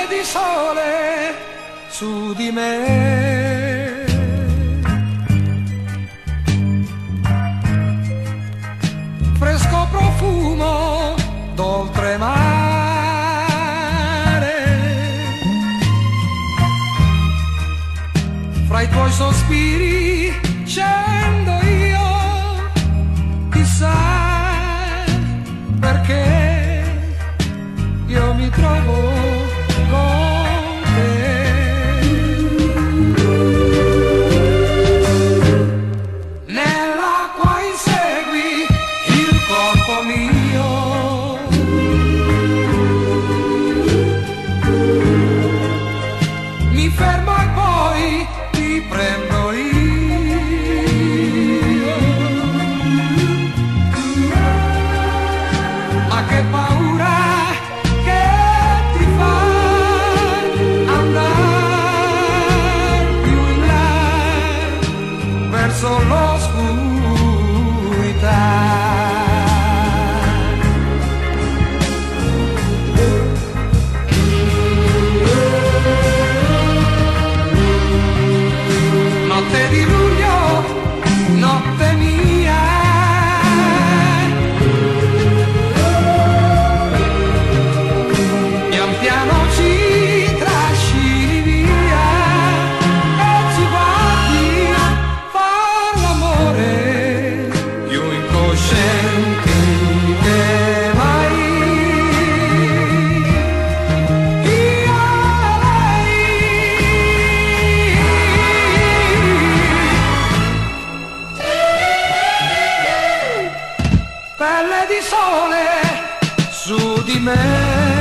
di sole su di me. Fresco profumo d'oltremare, fra i tuoi sospiri scendo io, chissà perché io mi trovo con te. Nell'acqua insegui il corpo mio, mi fermo e poi ti prendo io. Ma che paura che ti fa andare più in là verso l'oscurità. Notte di luglio, notte mia, pian piano ci trascini via e ci guardi far l'amore più incoscienti che mai. Io e lei, pelle di sole su di me.